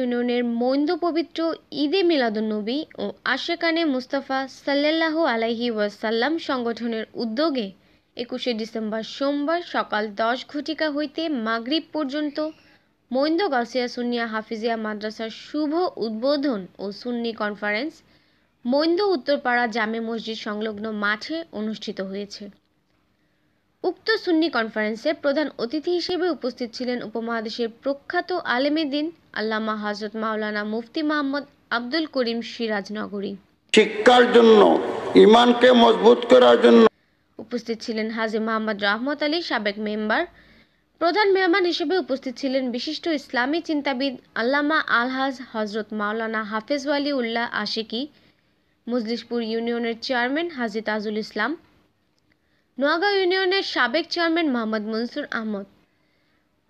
ইউনিয়নের মৈন্দ পবিত্র ঈদে মিলাদুন্নবী ও আশেকানে মুস্তাফা সাল্লাল্লাহু আলাইহি ওয়াসাল্লাম সংগঠনের উদ্যোগে 21শে ডিসেম্বর সোমবার সকাল 10 ঘটিকা হইতে মাগরিব পর্যন্ত মৈন্দ গাউসিয়া সুন্নিয়া হাফিজিয়া মাদ্রাসার শুভ উদ্বোধন ও সুন্নি কনফারেন্স মৈন্দ উত্তরপাড়া জামে মসজিদ সংলগ্ন মাঠে অনুষ্ঠিত হয়েছে। উক্ত সুন্নি কনফারেন্সে প্রধান অতিথি হিসেবে উপস্থিত ছিলেন উপমহাদেশের প্রখ্যাত আলেমে দ্বীন আল্লামা হযরত মাওলানা মুফতি মোহাম্মদ আব্দুল করিম সিরাজনগরী। শিক্ষার জন্য, ঈমানকে মজবুত করার জন্য উপস্থিত ছিলেন হাজী মোহাম্মদ রহমত আলী, সাবেক মেম্বার। প্রধান মেহমান হিসেবে উপস্থিত ছিলেন বিশিষ্ট ইসলামী চিন্তাবিদ আল্লামা আলহাজ হযরত মাওলানা হাফেজ ওয়ালি উল্লাহ আশিকি, মজলিশপুর ইউনিয়নের চেয়ারম্যান হাজী তাজুল ইসলাম, নোয়াগাঁও ইউনিয়নের সাবেক চেয়ারম্যান মোহাম্মদ মনসুর আহমদ।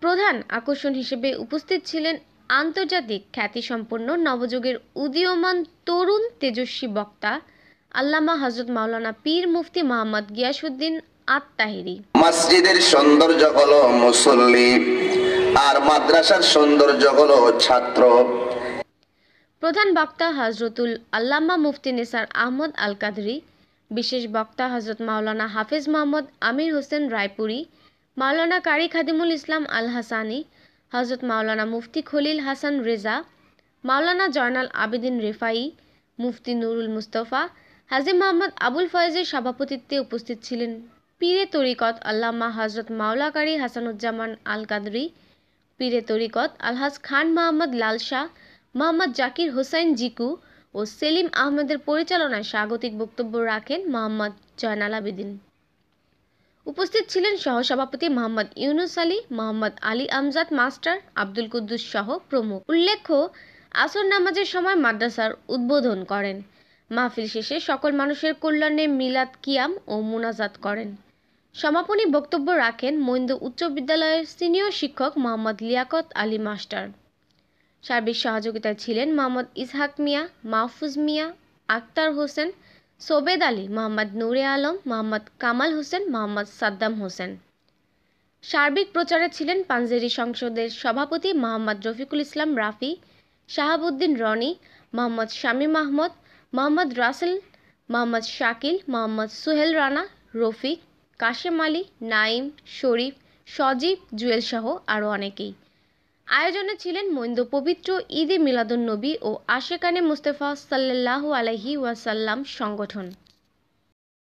প্রধান আকর্ষণ হিসেবে উপস্থিত ছিলেন আন্তর্জাতিক খ্যাতিসম্পন্ন নবযুগের উদীয়মান তরুণ তেজস্বী বক্তা আল্লামা হযরত মাওলানা পীর মুফতি মোহাম্মদ গিয়াসউদ্দিন আত-তাহেরি। মসজিদের সৌন্দর্য হলো মুসল্লি আর মাদ্রাসার সৌন্দর্য হলো ছাত্র। প্রধান বক্তা হযরতুল আল্লামা মুফতি নিসার আহমদ আল কাদরি, বিশেষ বক্তা হযরত মাওলানা হাফেজ মোহাম্মদ আমির হোসেন রায়পুরি, মাওলানা কারি খাদিমুল ইসলাম আল হাসানি, হযরত মাওলানা মুফতি খলিল হাসান রেজা, মাওলানা জয়নাল আবেদিন রেফাই, মুফতি নুরুল মুস্তফা, হাজী মোহাম্মদ আবুল ফয়েজের সভাপতিত্বে উপস্থিত ছিলেন পীরে তরিকত আল্লামা হযরত মাওলা কারি হাসানুজ্জামান আল কাদরি, পীরে তরিকত আলহাজ খান মোহাম্মদ লাল শাহ, মোহাম্মদ জাকির হোসাইন জিকু ও সেলিম আহমেদের পরিচালনায় স্বাগতিক বক্তব্য রাখেন মোহাম্মদ জয়নাল আবেদিন। উপস্থিত ছিলেন সহসভাপতি মোহাম্মদ ইউনুস আলী, মোহাম্মদ আলী আমজাদ মাস্টার, আব্দুল কুদ্দুস সহ প্রমুখ। উল্লেখ্য, আসর নামাজের সময় মাদ্রাসার উদ্বোধন করেন। মাহফিল শেষে সকল মানুষের কল্যাণে মিলাদ কিয়াম ও মুনাজাত করেন। সমাপনী বক্তব্য রাখেন মৈন্দ উচ্চ বিদ্যালয়ের সিনিয়র শিক্ষক মোহাম্মদ লিয়াকত আলী মাস্টার। সার্বিক সহযোগিতায় ছিলেন মোহাম্মদ ইসহাক মিয়া, মাহফুজ মিয়া, আক্তার হোসেন, সোবেদ আলী, মোহাম্মদ নূরে আলম, মোহাম্মদ কামাল হোসেন, মোহাম্মদ সাদ্দাম হোসেন। সার্বিক প্রচারে ছিলেন পাঞ্জেরি সংসদের সভাপতি মোহাম্মদ রফিকুল ইসলাম রাফি, শাহাবুদ্দিন রনি, মোহাম্মদ শামীম আহমদ, মোহাম্মদ রাসেল, মোহাম্মদ শাকিল, মোহাম্মদ সুহেল রানা, রফিক, কাশেম আলী, নাইম, শরীফ, সজীব, জুয়েল সহ আরও অনেকেই। আয়োজনে ছিলেন মৈন্দ পবিত্র ঈদে মিলাদুন্নবী ও আশেকানে মুস্তাফা সাল্লাল্লাহু আলাইহি ওয়াসাল্লাম সংগঠন।